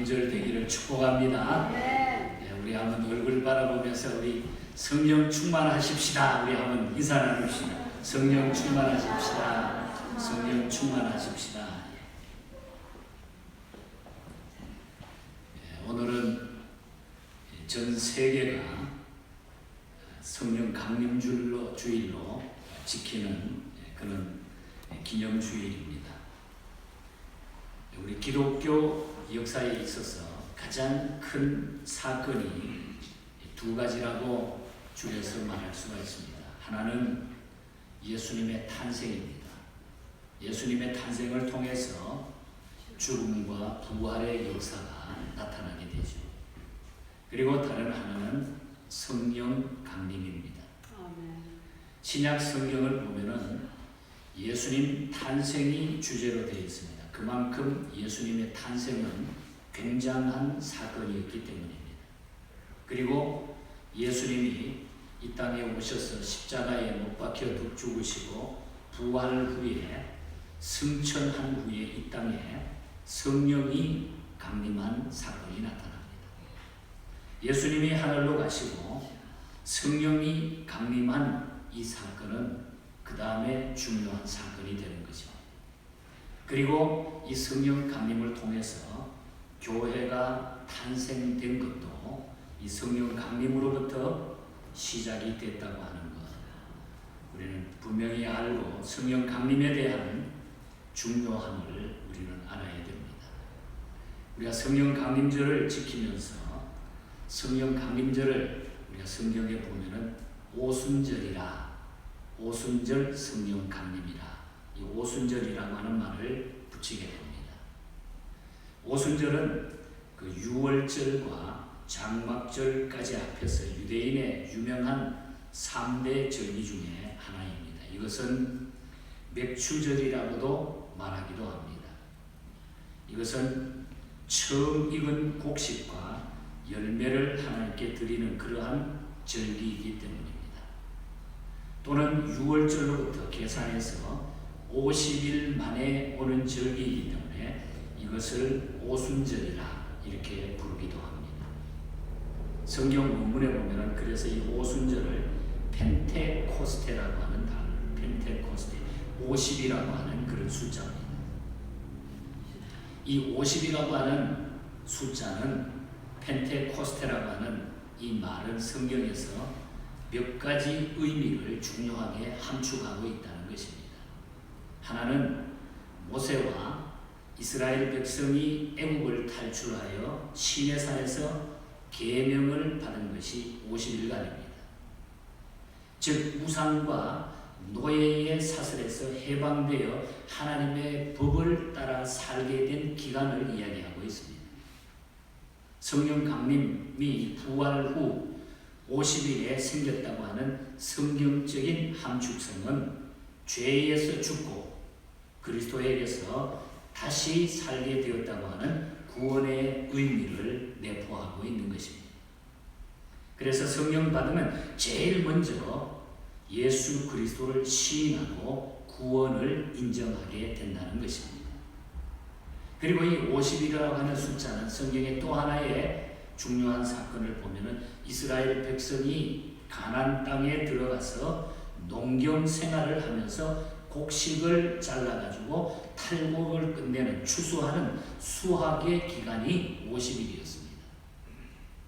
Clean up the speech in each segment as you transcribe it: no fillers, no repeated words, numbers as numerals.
명절 되기를 축복합니다. 네, 우리 한번 얼굴 바라보면서 우리 성령 충만하십시다. 우리 한번 인사 나눕시다. 성령 충만하십시다. 성령 충만하십시다. 오늘은 전 세계가 성령 강림주일로 지키는 그런 기념주일입니다. 우리 기독교 역사에 있어서 가장 큰 사건이 두 가지라고 줄여서 말할 수가 있습니다. 하나는 예수님의 탄생입니다. 예수님의 탄생을 통해서 죽음과 부활의 역사가 나타나게 되죠. 그리고 다른 하나는 성령 강림입니다. 신약 성경을 보면은 예수님 탄생이 주제로 되어 있습니다. 그만큼 예수님의 탄생은 굉장한 사건이었기 때문입니다. 그리고 예수님이 이 땅에 오셔서 십자가에 못 박혀 죽으시고 부활 후에 승천한 후에 이 땅에 성령이 강림한 사건이 나타납니다. 예수님이 하늘로 가시고 성령이 강림한 이 사건은 그 다음에 중요한 사건이 되는 거죠. 그리고 이 성령 강림을 통해서 교회가 탄생된 것도 이 성령 강림으로부터 시작이 됐다고 하는 것, 우리는 분명히 알고 성령 강림에 대한 중요함을 우리는 알아야 됩니다. 우리가 성령 강림절을 지키면서 성령 강림절을 우리가 성경에 보면은 오순절이라, 오순절 성령 강림이라, 이 오순절이라고 하는 말을 붙이게 됩니다. 오순절은 그 유월절과 장막절까지 합해서 유대인의 유명한 3대 절기 중에 하나입니다. 이것은 맥추절이라고도 말하기도 합니다. 이것은 처음 익은 곡식과 열매를 하나님께 드리는 그러한 절기이기 때문입니다. 또는 유월절로부터 계산해서 50일 만에 오는 절기이기 때문에 이것을 오순절이라 이렇게 부르기도 합니다. 성경 원문에 보면 그래서 이 오순절을 펜테코스테라고 하는 단어, 펜테코스테, 50이라고 하는 그런 숫자입니다. 이 50이라고 하는 숫자는 펜테코스테라고 하는 이 말은 성경에서 몇 가지 의미를 중요하게 함축하고 있다는 것입니다. 하나는 모세와 이스라엘 백성이 애국을 탈출하여 시내산에서 계명을 받은 것이 50일간입니다. 즉 우상과 노예의 사슬에서 해방되어 하나님의 법을 따라 살게 된 기간을 이야기하고 있습니다. 성령 강림이 부활 후 50일에 생겼다고 하는 성경적인 함축성은 죄에서 죽고 그리스도에게서 다시 살게 되었다고 하는 구원의 의미를 내포하고 있는 것입니다. 그래서 성령 받으면 제일 먼저 예수 그리스도를 시인하고 구원을 인정하게 된다는 것입니다. 그리고 이 50이라고 하는 숫자는 성경의 또 하나의 중요한 사건을 보면은 이스라엘 백성이 가나안 땅에 들어가서 농경 생활을 하면서 곡식을 잘라가지고 탈곡을 끝내는 추수하는 수확의 기간이 50일이었습니다.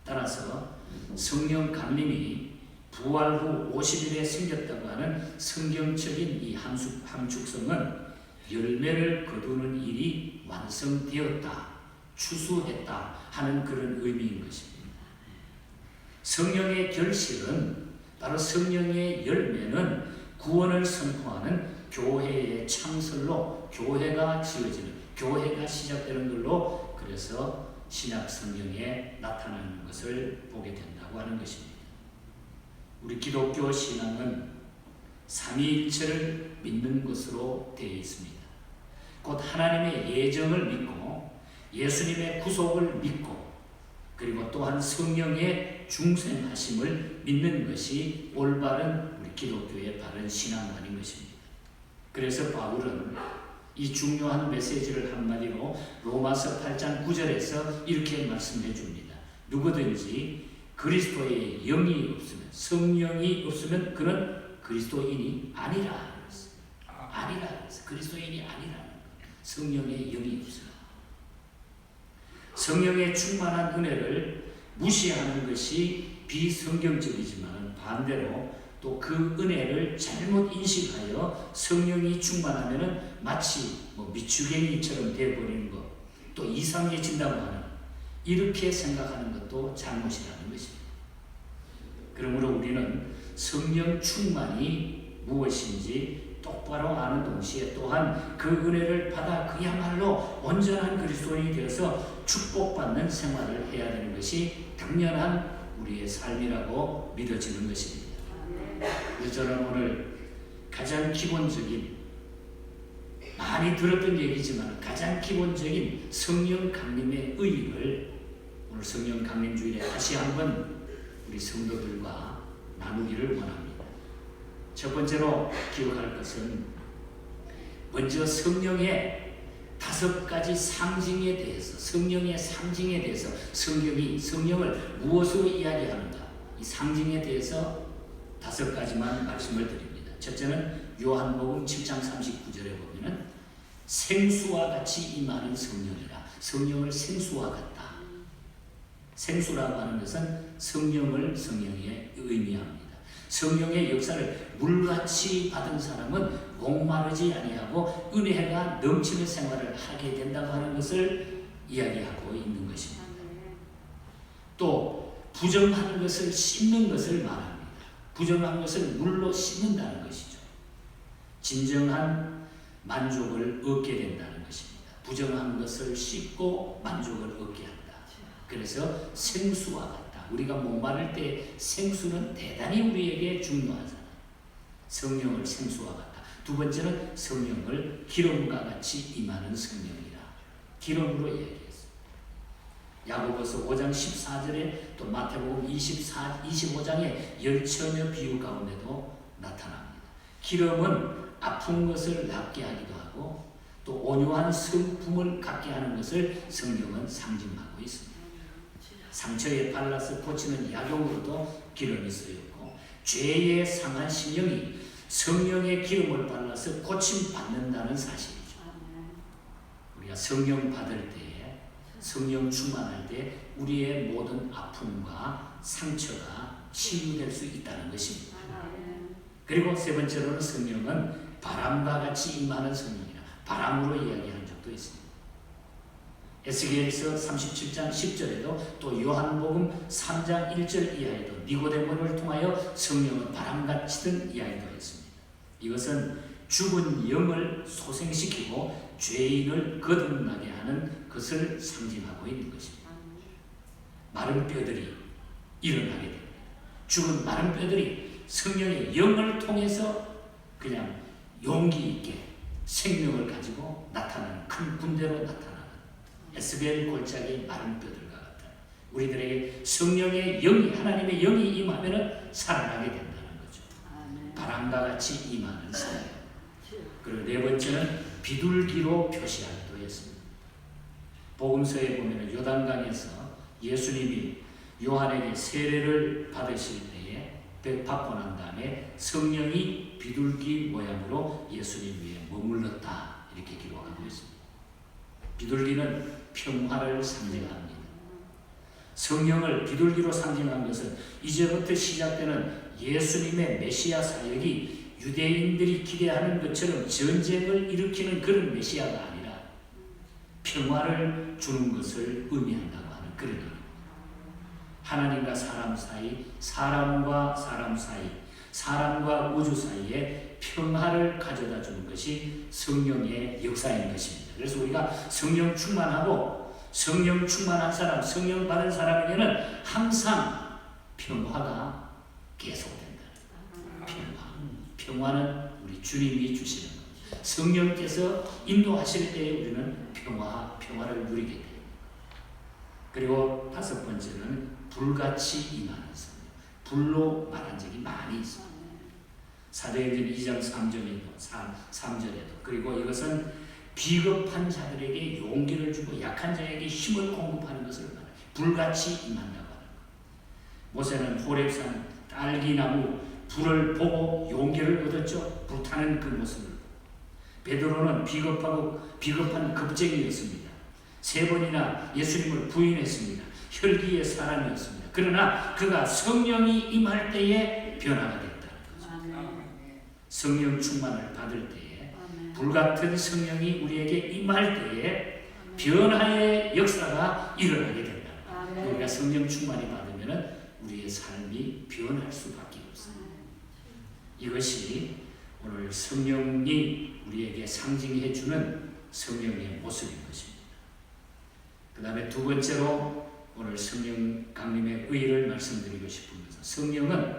따라서 성령 강림이 부활 후 50일에 생겼다고 하는 성경적인 이 함축성은 열매를 거두는 일이 완성되었다, 추수했다 하는 그런 의미인 것입니다. 성령의 결실은 바로 성령의 열매는 구원을 선포하는 교회의 창설로 교회가 지어지는, 교회가 시작되는 걸로 그래서 신약 성경에 나타나는 것을 보게 된다고 하는 것입니다. 우리 기독교 신앙은 삼위일체를 믿는 것으로 되어 있습니다. 곧 하나님의 예정을 믿고 예수님의 구속을 믿고 그리고 또한 성령의 중생하심을 믿는 것이 올바른 우리 기독교의 바른 신앙관인 것입니다. 그래서 바울은 이 중요한 메시지를 한마디로 로마서 8장 9절에서 이렇게 말씀해 줍니다. 누구든지 그리스도의 영이 없으면, 성령이 없으면 그는 그리스도인이 아니라. 아니라. 그리스도인이 아니라는 것. 성령의 영이 없으면. 성령의 충만한 은혜를 무시하는 것이 비성경적이지만 반대로 또 그 은혜를 잘못 인식하여 성령이 충만하면 마치 미추갱이처럼 되어버리는 것, 또 이상해진다고 하는, 이렇게 생각하는 것도 잘못이라는 것입니다. 그러므로 우리는 성령 충만이 무엇인지 똑바로 아는 동시에 또한 그 은혜를 받아 그야말로 온전한 그리스도인이 되어서 축복받는 생활을 해야 되는 것이 당연한 우리의 삶이라고 믿어지는 것입니다. 그래서 저는 오늘 가장 기본적인, 많이 들었던 얘기지만 가장 기본적인 성령 강림의 의의를 오늘 성령 강림 주일에 다시 한번 우리 성도들과 나누기를 원합니다. 첫 번째로 기억할 것은 먼저 성령의 5가지 상징에 대해서, 성령의 상징에 대해서 성경이 성령을 무엇으로 이야기하는가, 이 상징에 대해서 5가지만 말씀을 드립니다. 첫째는 요한복음 7장 39절에 보면은 생수와 같이 임하는 성령이라. 성령을 생수와 같다. 생수라고 하는 것은 성령에 의미합니다. 성령의 역사를 물같이 받은 사람은 목마르지 아니하고 은혜가 넘치는 생활을 하게 된다고 하는 것을 이야기하고 있는 것입니다. 또 부정한 것을 씹는 것을 말합니다. 부정한 것을 물로 씹는다는 것이죠. 진정한 만족을 얻게 된다는 것입니다. 부정한 것을 씹고 만족을 얻게 한다. 그래서 생수와 같다. 우리가 목마를 때 생수는 대단히 우리에게 중요하잖아요. 성령을 생수와 같다. 두 번째는 성령을 기름과 같이 임하는 성령이라. 기름으로 얘기했습니다. 야고보서 5장 14절에 또 마태복음 25장의 열처녀 비유 가운데도 나타납니다. 기름은 아픈 것을 낫게 하기도 하고 또 온유한 성품을 갖게 하는 것을 성령은 상징하고 있습니다. 상처에 발라서 고치는 약용으로도 기름이 쓰였고, 죄에 상한 심령이 성령의 기름을 발라서 고침받는다는 사실이죠. 우리가 성령 받을 때, 성령 충만할 때 우리의 모든 아픔과 상처가 치유될 수 있다는 것입니다. 그리고 세 번째로는 성령은 바람과 같이 임하는 성령이라. 바람으로 이야기한 적도 있습니다. 에스겔서 37장 10절에도 또 요한복음 3장 1절 이하에도 니고데모를 통하여 성령은 바람같이든 이야기도 했습니다. 이것은 죽은 영을 소생시키고 죄인을 거듭나게 하는 것을 상징하고 있는 것입니다. 마른 뼈들이 일어나게 됩니다. 죽은 마른 뼈들이 성령의 영을 통해서 그냥 용기 있게 생명을 가지고 나타나는, 큰 군대로 나타나는 에스겔 골짜기 마른 뼈들과 같다. 우리들에게 성령의 영이, 하나님의 영이 임하면 살아나게 된다는 거죠. 바람과 같이 임하는 성령. 그리고 네 번째는 비둘기로 표시하기도 했습니다. 복음서에 보면 요단강에서 예수님이 요한에게 세례를 받으실 때에 받고 난 다음에 성령이 비둘기 모양으로 예수님 위에 머물렀다, 이렇게 기록하고 있습니다. 비둘기는 평화를 상징합니다. 성령을 비둘기로 상징한 것은 이제부터 시작되는 예수님의 메시아 사역이 유대인들이 기대하는 것처럼 전쟁을 일으키는 그런 메시아가 아니라 평화를 주는 것을 의미한다고 하는 그런 의미입니다. 하나님과 사람 사이, 사람과 사람 사이, 사람과 우주 사이에 평화를 가져다 주는 것이 성령의 역사인 것입니다. 그래서 우리가 성령 충만하고 성령 충만한 사람, 성령 받은 사람에게는 항상 평화가 계속된다. 평화는 우리 주님이 주시는 겁니다. 성령께서 인도하실 때에 우리는 평화를 누리게 됩니다. 그리고 다섯 번째는 불같이 임하는 성령. 불로 말한 적이 많이 있습니다. 사도행전 2장 3절에도 그리고 이것은 비겁한 자들에게 용기를 주고 약한 자에게 힘을 공급하는 것을 말해요. 불같이 임한다고 하는 것. 모세는 호렙산 딸기나무 불을 보고 용기를 얻었죠. 불타는 그 모습을. 베드로는 비겁한 겁쟁이였습니다. 3번이나 예수님을 부인했습니다. 혈기의 사람이었습니다. 그러나 그가 성령이 임할 때에 변화가 됐다는 거죠. 성령 충만을 받을 때에 불같은 성령이 우리에게 임할 때에 변화의 역사가 일어나게 된다. 우리가 성령 충만이 받으면 우리의 삶이 변할 수밖에 없습니다. 이것이 오늘 성령이 우리에게 상징해 주는 성령의 모습인 것입니다. 그 다음에 두 번째로 오늘 성령 강림의 의의를 말씀드리고 싶으면서, 성령은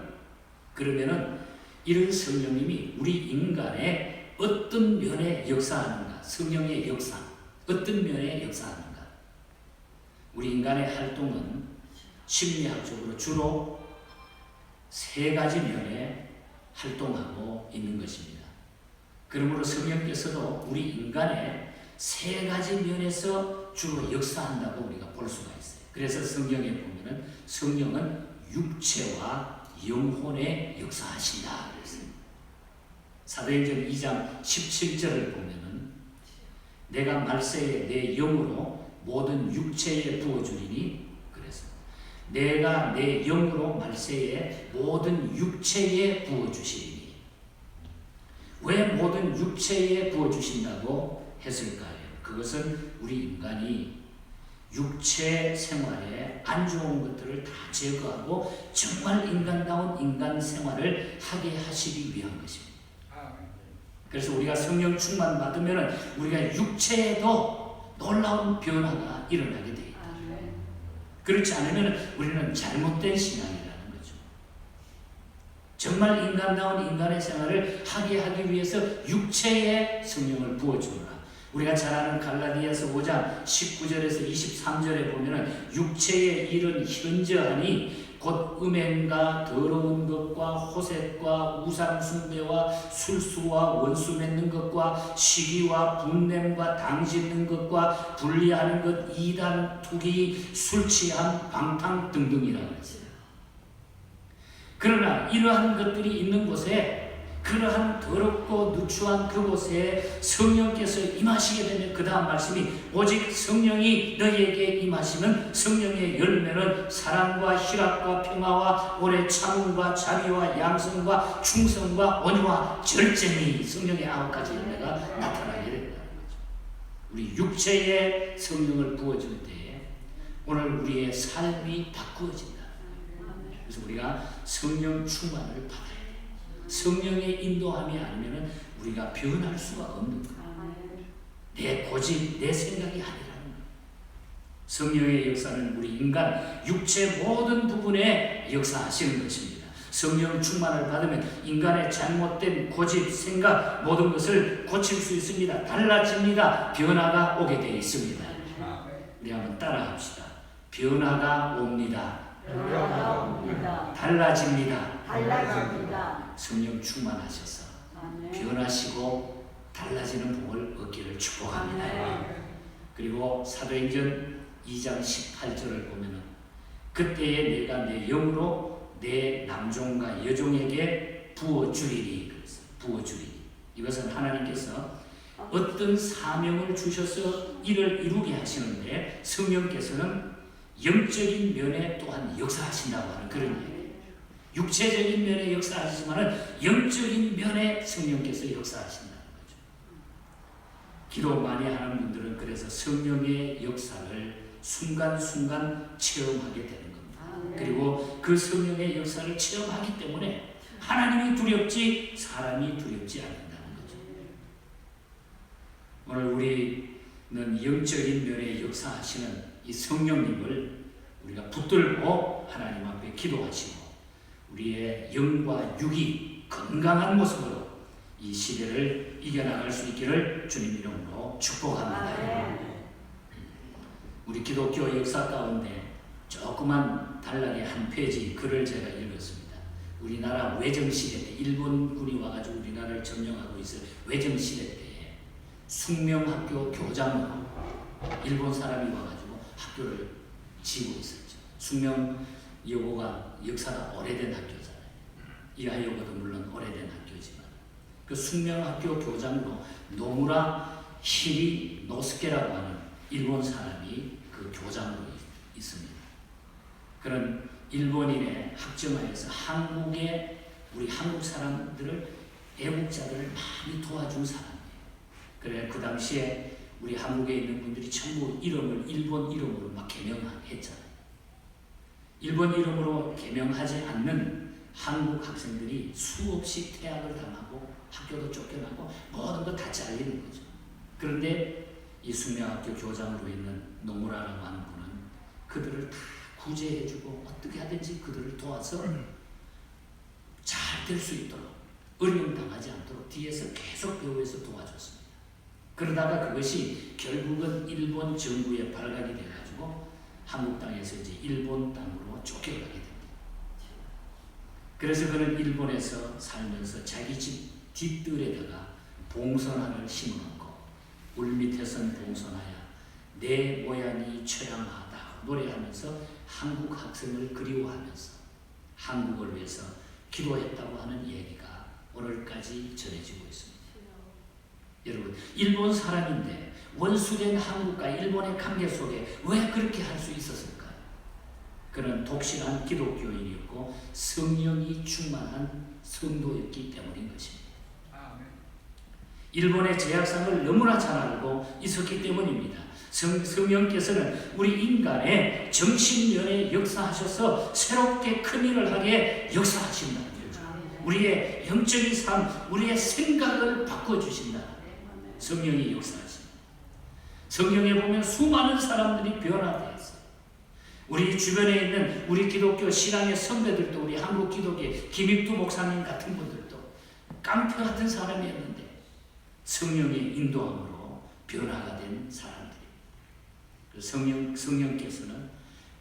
그러면은 이런 성령님이 우리 인간의 어떤 면에 역사하는가, 성령의 역사, 어떤 면에 역사하는가. 우리 인간의 활동은 심리학적으로 주로 3가지 면에 활동하고 있는 것입니다. 그러므로 성령께서도 우리 인간의 3가지 면에서 주로 역사한다고 우리가 볼 수가 있어요. 그래서 성경에 보면은 성령은 육체와 영혼에 역사하신다 그랬어요. 사도행전 2장 17절을 보면은 내가 말세에 내 영으로 모든 육체에 부어주리니, 그래서 내가 내 영으로 말세에 모든 육체에 부어주시리니. 왜 모든 육체에 부어주신다고 했을까요? 그것은 우리 인간이 육체 생활에 안 좋은 것들을 다 제거하고 정말 인간다운 인간 생활을 하게 하시기 위한 것입니다. 그래서 우리가 성령 충만 받으면 우리가 육체에도 놀라운 변화가 일어나게 되어 있다. 그렇지 않으면 우리는 잘못된 신앙이라는 거죠. 정말 인간다운 인간의 생활을 하기 위해서 육체에 성령을 부어주노라. 우리가 잘 아는 갈라디아서 5장 19절에서 23절에 보면은 육체의 일은 현저하니 곧 음행과 더러운 것과 호색과 우상숭배와 술수와 원수 맺는 것과 시기와 분냄과 당짓는 것과 분리하는 것, 이단, 투기, 술취함, 방탕 등등이라고 했어요. 그러나 이러한 것들이 있는 곳에, 그러한 더럽고 누추한 그곳에 성령께서 임하시게 되면 그 다음 말씀이 오직 성령이 너희에게 임하시면 성령의 열매는 사랑과 희락과 평화와 오래 참음과 자비와 양성과 충성과 온유와 절제니, 성령의 9가지 열매가 나타나게 된다는 거죠. 우리 육체에 성령을 부어줄 때에 오늘 우리의 삶이 바꾸어진다. 그래서 우리가 성령 충만을 받아야 돼요. 성령의 인도함이 아니면 우리가 변할 수가 없는 거예요. 내 고집, 내 생각이 아니라는 거예요. 성령의 역사는 우리 인간 육체 모든 부분에 역사하시는 것입니다. 성령 충만을 받으면 인간의 잘못된 고집, 생각 모든 것을 고칠 수 있습니다. 달라집니다. 변화가 오게 되어 있습니다. 우리 한번 따라합시다. 변화가 옵니다. 달라집니다. 성령 충만하셔서 변하시고 달라지는 복을 얻기를 축복합니다. 그리고 사도행전 2장 18절을 보면은 그때에 내가 내 영으로 내 남종과 여종에게 부어주리니, 부어주리니. 이것은 하나님께서 어떤 사명을 주셔서 이를 이루게 하시는데 성령께서는 영적인 면에 또한 역사하신다고 하는 그런 얘기예요. 육체적인 면에 역사하시지만 영적인 면에 성령께서 역사하신다는 거죠. 기도 많이 하는 분들은 그래서 성령의 역사를 순간순간 체험하게 되는 겁니다. 그리고 그 성령의 역사를 체험하기 때문에 하나님이 두렵지 사람이 두렵지 않는다는 거죠. 오늘 우리는 영적인 면에 역사하시는 이 성령님을 우리가 붙들고 하나님 앞에 기도하시고 우리의 영과 육이 건강한 모습으로 이 시대를 이겨나갈 수 있기를 주님 이름으로 축복합니다. 우리 기독교 역사 가운데 조그만 단락의 한 페이지 글을 제가 읽었습니다. 우리나라 외정시대 때 일본군이 와가지고 우리나라를 점령하고 있을 외정시대 때에 숙명학교 교장으로 일본 사람이 와가지고 학교를 지고 있었죠. 숙명여고가 역사가 오래된 학교잖아요. 이하여고도 물론 오래된 학교지만 그 숙명학교 교장으로 노무라 히리노스케라고 하는 일본 사람이 그 교장으로 있습니다. 그런 일본인의 학점하에서 우리 한국 사람들을 애국자들을 많이 도와준 사람이에요. 그래 그 당시에 우리 한국에 있는 분들이 전부 이름을 일본 이름으로 막 개명했잖아요. 일본 이름으로 개명하지 않는 한국 학생들이 수없이 퇴학을 당하고 학교도 쫓겨나고 모든 거 다 잘리는 거죠. 그런데 이 숙명학교 교장으로 있는 노무라라고 하는 분은 그들을 다 구제해주고 어떻게 하든지 그들을 도와서 잘 될 수 있도록 어려움 당하지 않도록 뒤에서 계속 배후에서 도와줬습니다. 그러다가 그것이 결국은 일본 정부에 발각이 돼가지고 한국 땅에서 이제 일본 땅으로 쫓겨가게 됩니다. 그래서 그는 일본에서 살면서 자기 집 뒷뜰에다가 봉선화를 심어놓고 울밑에선 봉선화야 내 모양이 처량하다 노래하면서 한국 학생을 그리워하면서 한국을 위해서 기도했다고 하는 얘기가 오늘까지 전해지고 있습니다. 여러분, 일본 사람인데 원수된 한국과 일본의 관계 속에 왜 그렇게 할 수 있었을까요? 그는 독실한 기독교인이었고 성령이 충만한 성도였기 때문인 것입니다. 일본의 제약상을 너무나 잘 알고 있었기 때문입니다. 성령께서는 우리 인간의 정신면에 역사하셔서 새롭게 큰 일을 하게 역사하신다는 거죠. 우리의 영적인 삶, 우리의 생각을 바꿔주신다. 성령이 역사하십니다. 성경에 보면 수많은 사람들이 변화되었어요. 우리 주변에 있는 우리 기독교 신앙의 선배들도 우리 한국 기독의 김익두 목사님 같은 분들도 깡패 같은 사람이었는데 성령의 인도함으로 변화가 된 사람들이. 성령께서는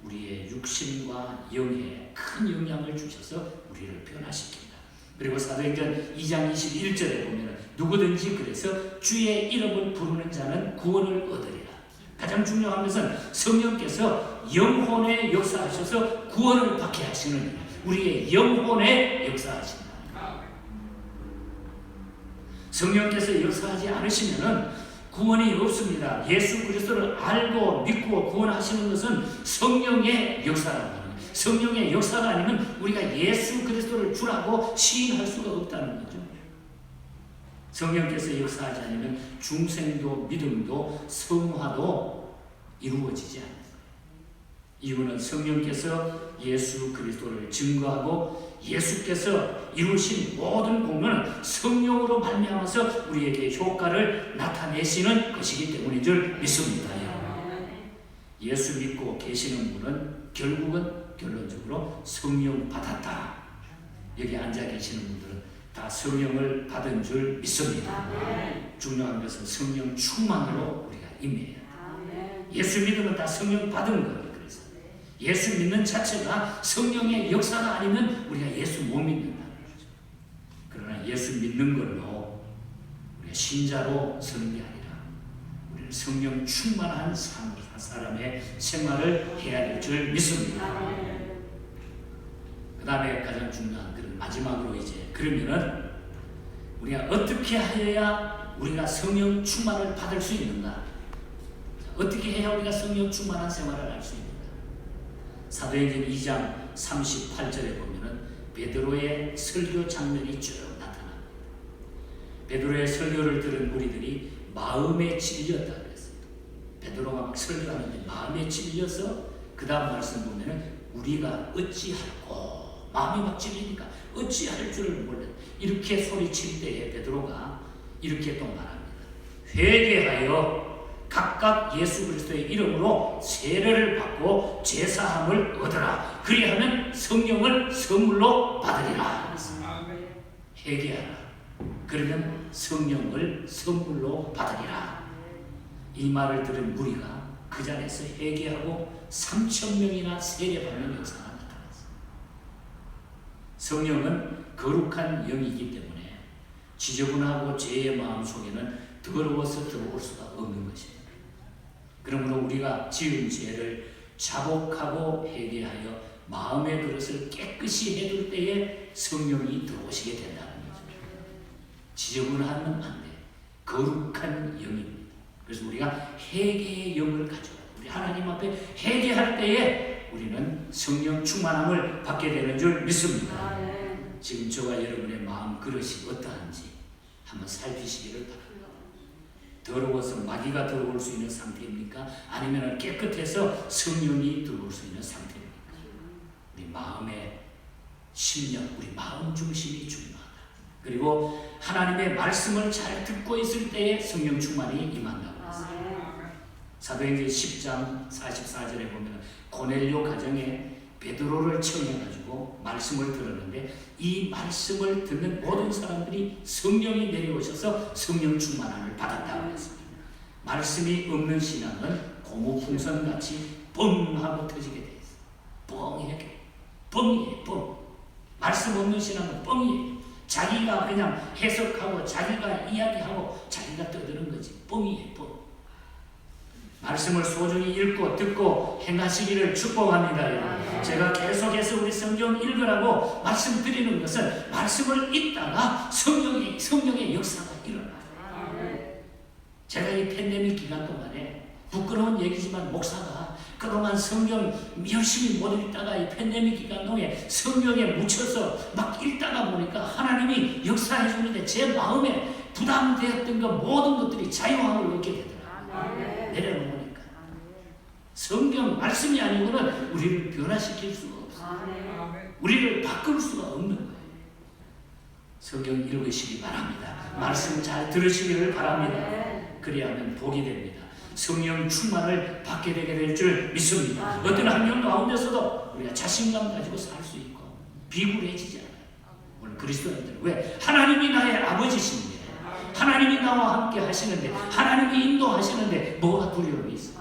우리의 육신과 영에 큰 영향을 주셔서 우리를 변화시킨다. 그리고 사도행전 2장 21절에 보면 누구든지 그래서 주의 이름을 부르는 자는 구원을 얻으리라. 가장 중요한 것은 성령께서 영혼에 역사하셔서 구원을 받게 하시는 우리의 영혼에 역사하신다. 성령께서 역사하지 않으시면 구원이 없습니다. 예수 그리스도를 알고 믿고 구원하시는 것은 성령의 역사라고 합니다. 성령의 역사가 아니면 우리가 예수 그리스도를 주라고 시인할 수가 없다는 거죠. 성령께서 역사하지 않으면 중생도 믿음도 성화도 이루어지지 않아요. 이유는 성령께서 예수 그리스도를 증거하고 예수께서 이루신 모든 공로는 성령으로 말미암아서 우리에게 효과를 나타내시는 것이기 때문인 줄 믿습니다. 예수 믿고 계시는 분은 결론적으로 성령 받았다. 여기 앉아 계시는 분들은 다 성령을 받은 줄 믿습니다. 중요한 것은 성령 충만으로 우리가 임해야 합니다. 예수 믿으면 다 성령 받은 거예요. 그래서 예수 믿는 자체가 성령의 역사가 아니면 우리가 예수 못 믿는다는 거죠. 그러나 예수 믿는 걸로 우리가 신자로 서는 게 아니라 우리는 성령 충만한 사람의 생활을 해야 될 줄 믿습니다. 그 다음에 가장 중요한 그런 마지막으로 이제 그러면은 우리가 어떻게 하여야 우리가 성령 충만을 받을 수 있는가? 어떻게 해야 우리가 성령 충만한 생활을 할 수 있는가? 사도행전 2장 38절에 보면은 베드로의 설교 장면이 쭉 나타납니다. 베드로의 설교를 들은 무리들이 마음에 찔렸다 그랬어요. 베드로가 막 설교하는데 마음에 찔려서 그 다음 말씀 보면은 우리가 어찌할꼬 마음이 막 찔리니까 어찌할 줄을 몰라 이렇게 소리칠 때에 베드로가 이렇게 또 말합니다. 회개하여 각각 예수 그리스도의 이름으로 세례를 받고 제사함을 얻으라. 그리하면 성령을 선물로 받으리라. 회개하라. 그러면 성령을 선물로 받으리라. 이 말을 들은 무리가 그 자리에서 회개하고 3,000명이나 세례받는 역사가 나타났습니다. 성령은 거룩한 영이기 때문에 지저분하고 죄의 마음 속에는 더러워서 들어올 수가 없는 것입니다. 그러므로 우리가 지은 죄를 자복하고 회개하여 마음의 그릇을 깨끗이 해둘 때에 성령이 들어오시게 된다는 거죠. 지저분하면 안 돼. 거룩한 영입니다. 그래서 우리가 회개의 영을 가져요. 우리 하나님 앞에 회개할 때에 우리는 성령 충만함을 받게 되는 줄 믿습니다. 지금 저와 여러분의 마음 그릇이 어떠한지 한번 살피시기를 바랍니다. 더러워서 마귀가 들어올 수 있는 상태입니까? 아니면 깨끗해서 성령이 들어올 수 있는 상태입니까? 우리 마음의 심령, 우리 마음 중심이 중요하다. 그리고 하나님의 말씀을 잘 듣고 있을 때에 성령 충만이 임한다고 했습니다. 사도행전 10장 44절에 보면 고넬료 가정에 베드로를 청해가지고 말씀을 들었는데 이 말씀을 듣는 모든 사람들이 성령이 내려오셔서 성령 충만함을 받았다고 했습니다. 말씀이 없는 신앙은 고무풍선같이 뻥하고 터지게 돼 있어요. 뻥이에요. 뻥이에요. 뻥. 말씀 없는 신앙은 뻥이에요. 자기가 그냥 해석하고 자기가 이야기하고 자기가 떠드는 거지. 뻥이에요. 뻥. 말씀을 소중히 읽고 듣고 행하시기를 축복합니다. 제가 계속해서 우리 성경 읽으라고 말씀드리는 것은 말씀을 읽다가 성령의 역사가 일어나요. 제가 이 팬데믹 기간 동안에 부끄러운 얘기지만 목사가 그동안 성경 열심히 못 읽다가 이 팬데믹 기간 동안에 성경에 묻혀서 막 읽다가 보니까 하나님이 역사해 주는데 제 마음에 부담되었던 것 모든 것들이 자유함을 얻게 되더라고요. 내려놓으니까 성경 말씀이 아니고는 우리를 변화시킬 수가 없어요. 우리를 바꿀 수가 없는 거예요. 성경 읽으시기 바랍니다. 말씀 잘 들으시기를 바랍니다. 그리하면 복이 됩니다. 성령 충만을 받게 되게 될 줄 믿습니다. 어떤 환경 가운데서도 우리가 자신감 가지고 살 수 있고 비굴해지지 않아요. 오늘 그리스도인들은 왜? 하나님이 나의 아버지신데 하나님이 나와 함께 하시는데 하나님이 인도하시는데 뭐가 두려움이 있어?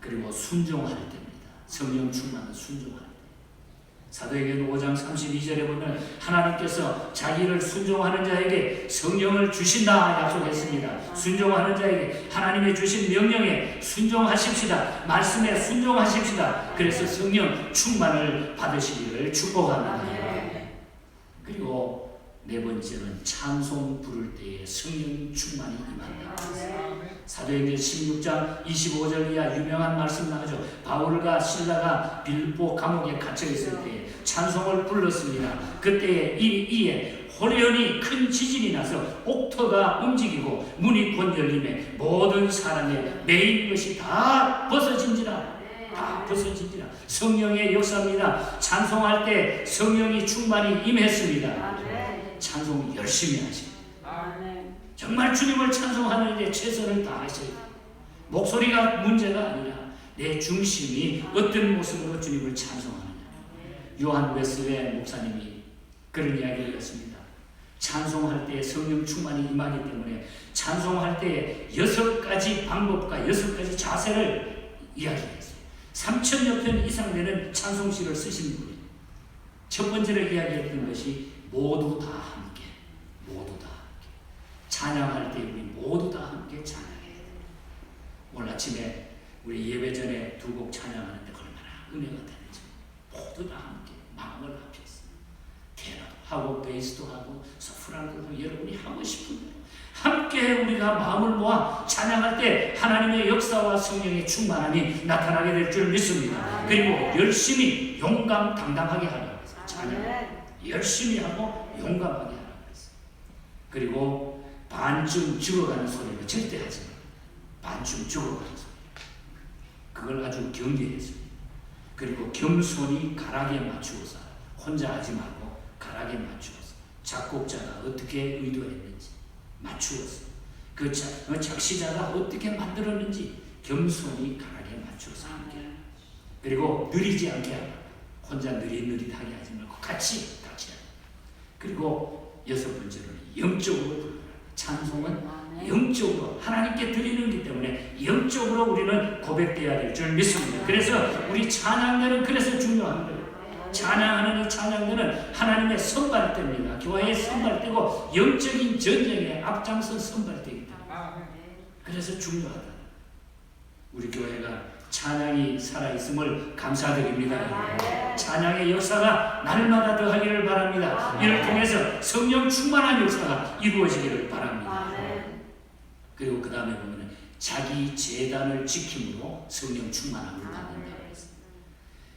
그리고 순종할 때입니다. 성령 충만은 순종할 때. 사도행전 5장 32절에 보면 하나님께서 자기를 순종하는 자에게 성령을 주신다 약속했습니다. 순종하는 자에게 하나님의 주신 명령에 순종하십시다. 말씀에 순종하십시다. 그래서 성령 충만을 받으시기를 축복합니다. 그리고 네 번째는 찬송 부를 때에 성령 충만이 임한다. 사도행전 16장 25절 이하 유명한 말씀 나오죠. 바울과 실라가 빌보 감옥에 갇혀 있을 때 찬송을 불렀습니다. 그때에 이에 호련히 큰 지진이 나서 옥토가 움직이고 문이 곧 열림에 모든 사람의 매인 것이 다 벗어진지라. 다 벗어진지라. 성령의 역사입니다. 찬송할 때 성령이 충만히 임했습니다. 찬송 열심히 하십니다. 정말 주님을 찬송하는 데 최선을 다하셔야 돼요. 목소리가 문제가 아니라 내 중심이 어떤 모습으로 주님을 찬송하느냐. 요한 웨슬레 목사님이 그런 이야기를 했습니다. 찬송할 때 성령 충만이 임하기 때문에 찬송할 때 6가지 방법과 6가지 자세를 이야기했어요. 3,000여 편 이상 되는 찬송시를 쓰신 분이에요. 첫 번째로 이야기했던 것이 모두 다 함께, 모두 다 함께. 찬양할 때 우리 모두 다 함께 찬양해야 돼요. 오늘 아침에 우리 예배 전에 두 곡 찬양하는데 얼마나 은혜가 되는지 모두 다 함께 마음을 합해서 테너도 하고 베이스도 하고 소프라노도 하고 여러분이 하고 싶은 대로 함께 우리가 마음을 모아 찬양할 때 하나님의 역사와 성령의 충만함이 나타나게 될 줄 믿습니다. 그리고 열심히 용감 당당하게 하라고 했어요. 찬양 열심히 하고 용감하게 하라고 했어요. 그리고 반쯤 죽어가는 소리를 절대 하지 마. 반쯤 죽어가는 소리. 그걸 아주 경계했습니다. 그리고 겸손히 가락에 맞추어서 혼자 하지 말고 가락에 맞추어서 작곡자가 어떻게 의도했는지 맞추어서 그 작시자가 어떻게 만들었는지 겸손히 가락에 맞추어서 함께 하라. 그리고 느리지 않게 하라. 혼자 느릿느릿하게 하지 말고 같이 하라. 그리고 6번째로는 영적으로 부르라. 찬송은 영적으로 하나님께 드리는 것 때문에 영적으로 우리는 고백되어야 될 줄 믿습니다. 그래서 우리 찬양들은 그래서 중요한 거예요. 찬양하는 이 찬양들은 하나님의 선발대입니다. 교회의 선발대고 영적인 전쟁에 앞장선 선발대입니다. 그래서 중요하다. 우리 교회가 찬양이 살아있음을 감사드립니다. 찬양의 역사가 날마다 더하기를 바랍니다. 이를 통해서 성령 충만한 역사가 이루어지기를 바랍니다. 그리고 그 다음에 보면 자기 제단을 지킴으로 성령 충만함을 받는다고 했습니다.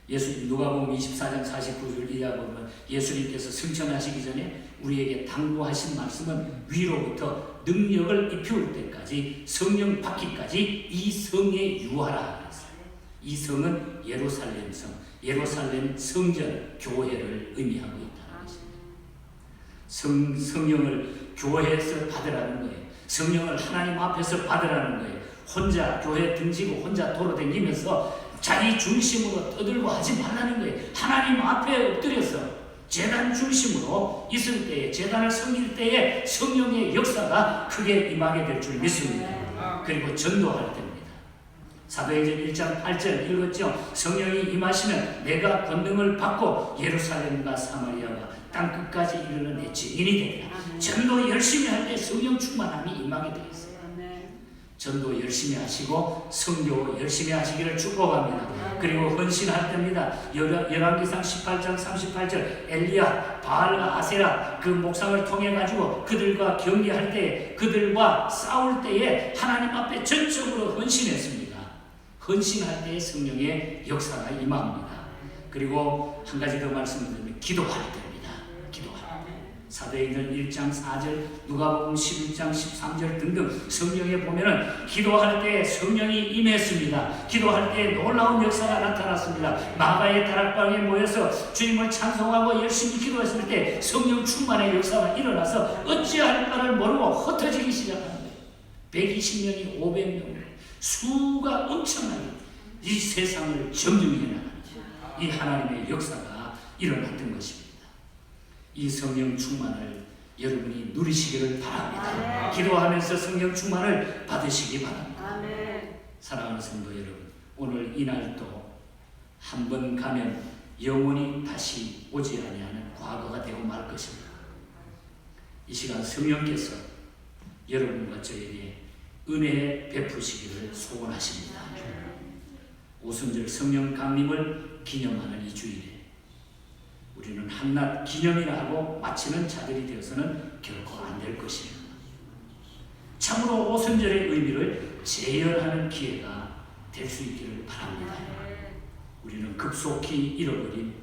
예수님 누가복음 24장 49절 이하 보면 예수님께서 승천하시기 전에 우리에게 당부하신 말씀은 위로부터 능력을 입혀올 때까지 성령 받기까지 이 성에 유하라 그랬어요. 이 성은 예루살렘 성, 예루살렘 성전, 교회를 의미하고 있다는 것입니다. 성령을 교회에서 받으라는 거예요. 성령을 하나님 앞에서 받으라는 거예요. 혼자 교회 등지고 혼자 돌아다니면서 자기 중심으로 떠들고 하지 말라는 거예요. 하나님 앞에 엎드려서 제단 중심으로 있을 때에, 제단을 섬길 때에 성령의 역사가 크게 임하게 될 줄 믿습니다. 그리고 전도할 때입니다. 사도행전 1장 8절 읽었죠. 성령이 임하시면 내가 권능을 받고 예루살렘과 사마리아와 땅끝까지 이르는 내 증인이 되리라. 전도 열심히 할 때 성령 충만함이 임하게 되어 있어요. 전도 열심히 하시고 선교 열심히 하시기를 축복합니다. 그리고 헌신할 때입니다. 열왕기상 18장 38절 엘리야, 바알과 아세라 그 목상을 통해 가지고 그들과 경계할 때에, 그들과 싸울 때에 하나님 앞에 전적으로 헌신했습니다. 헌신할 때에 성령의 역사가 임합니다. 그리고 한 가지 더 말씀드리면 기도할 때입니다. 사도행전 1장 4절, 누가복음 11장 13절 등등 성경에 보면은 기도할 때 성령이 임했습니다. 기도할 때 놀라운 역사가 나타났습니다. 마가의 다락방에 모여서 주님을 찬송하고 열심히 기도했을 때 성령 충만의 역사가 일어나서 어찌할 바를 모르고 흩어지기 시작하는 거예요. 120명이 500명, 수가 엄청나게 이 세상을 점령해 나가는 이 하나님의 역사가 일어났던 것입니다. 이 성령 충만을 여러분이 누리시기를 바랍니다. 기도하면서 성령 충만을 받으시기 바랍니다. 사랑하는 성도 여러분, 오늘 이날도 한 번 가면 영원히 다시 오지 아니하는 과거가 되고 말 것입니다. 이 시간 성령께서 여러분과 저에게 은혜 베푸시기를 소원하십니다. 오순절 성령 강림을 기념하는 이 주일에 우리는 한낱 기념이라 하고 마치는 자들이 되어서는 결코 안 될 것입니다. 참으로 오순절의 의미를 재현하는 기회가 될 수 있기를 바랍니다. 우리는 급속히 잃어버린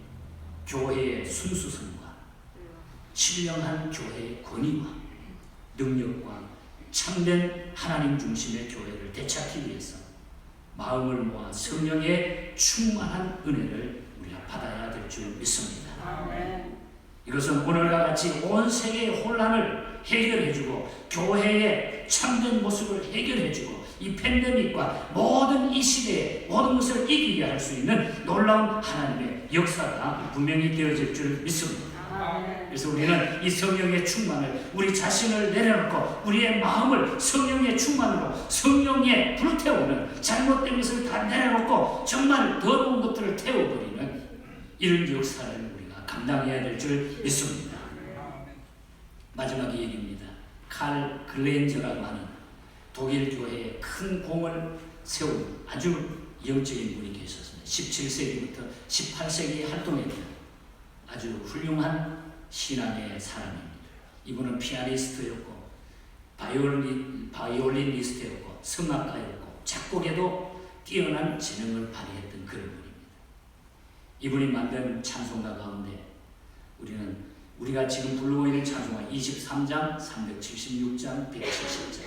교회의 순수성과 신령한 교회의 권위와 능력과 참된 하나님 중심의 교회를 되찾기 위해서 마음을 모아 성령의 충만한 은혜를 우리가 받아야 될 줄 믿습니다. 이것은 오늘과 같이 온 세계의 혼란을 해결해주고 교회의 참된 모습을 해결해주고 이 팬데믹과 모든 이 시대에 모든 것을 이기게 할 수 있는 놀라운 하나님의 역사가 분명히 되어질 줄 믿습니다. 그래서 우리는 이 성령의 충만을 우리 자신을 내려놓고 우리의 마음을 성령의 충만으로 성령에 불태우는 잘못된 것을 다 내려놓고 정말 더러운 것들을 태워버리는 이런 역사를 우리가 감당해야 될 줄 믿습니다. 마지막 얘기입니다. 칼 글렌저라고 하는 독일 교회에 큰 공을 세운 아주 영적인 분이 계셨습니다. 17세기부터 18세기에 활동했던 아주 훌륭한 신앙의 사람입니다. 이분은 피아니스트였고 바이올리니스트였고 성악가였고 작곡에도 뛰어난 재능을 발휘했던 그런 분입니다. 이분이 만든 찬송가 가운데 우리가 지금 부르고 있는 찬송가 23장, 376장, 170장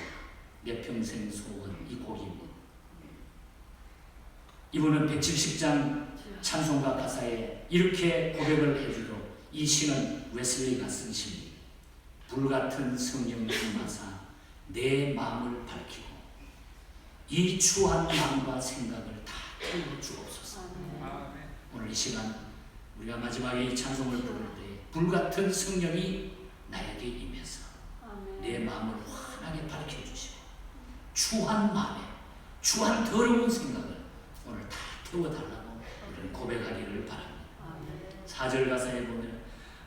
내 평생 소원 이 곡입니다. 이분은 170장 찬송가 가사에 이렇게 고백을 해주도록 이 시는 웨슬리가 쓴 시입니다. 불같은 성령 충만사 내 마음을 밝히고 이 추한 마음과 생각을 다 태워 주옵소서. 오늘 이 시간 우리가 마지막에 이 찬송을 부를 때 불같은 성령이 나에게 임해서 내 마음을 환하게 밝혀주시고 추한 마음에 추한 더러운 생각을 오늘 다 태워달라고 우리는 고백하기를 바랍니다. 4절 가사에 보면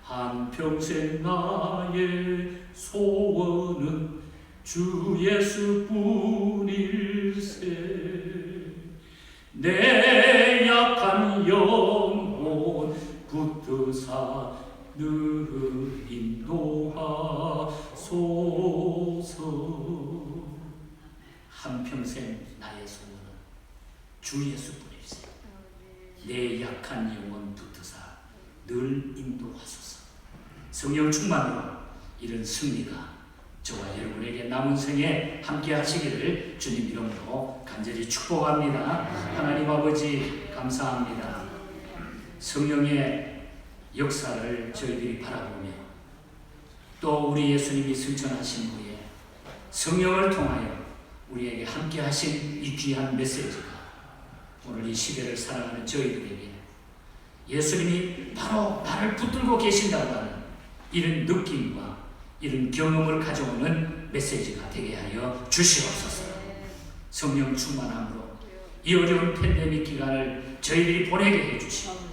한평생 나의 소원은 주 예수뿐일세 내 약한 영혼 붙드사 늘 인도하소서. 한평생 나의 소원은 주 예수뿐일세 내 약한 영혼 붙드사 늘 인도하소서. 성령 충만으로 이런 승리가 저와 여러분에게 남은 생에 함께 하시기를 주님 이름으로 간절히 축복합니다. 하나님 아버지 감사합니다. 성령의 역사를 저희들이 바라보며 또 우리 예수님이 승천하신 후에 성령을 통하여 우리에게 함께 하신 이 귀한 메시지가 오늘 이 시대를 살아가는 저희들에게 예수님이 바로 나를 붙들고 계신다고 하는 이런 느낌과 이런 경험을 가져오는 메시지가 되게 하여 주시옵소서. 성령 충만함으로 이 어려운 팬데믹 기간을 저희들이 보내게 해주시고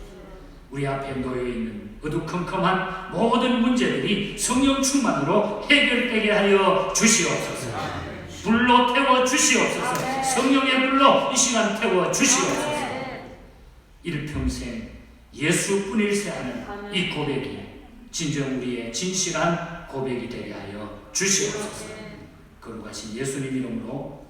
우리 앞에 놓여있는 어두컴컴한 모든 문제들이 성령 충만으로 해결되게 하여 주시옵소서. 불로 태워 주시옵소서. 성령의 불로 이 시간 태워 주시옵소서. 일평생 예수뿐일세 하는 이 고백이 진정 우리의 진실한 고백이 되게 하여 주시옵소서. 거룩하신 예수님 이름으로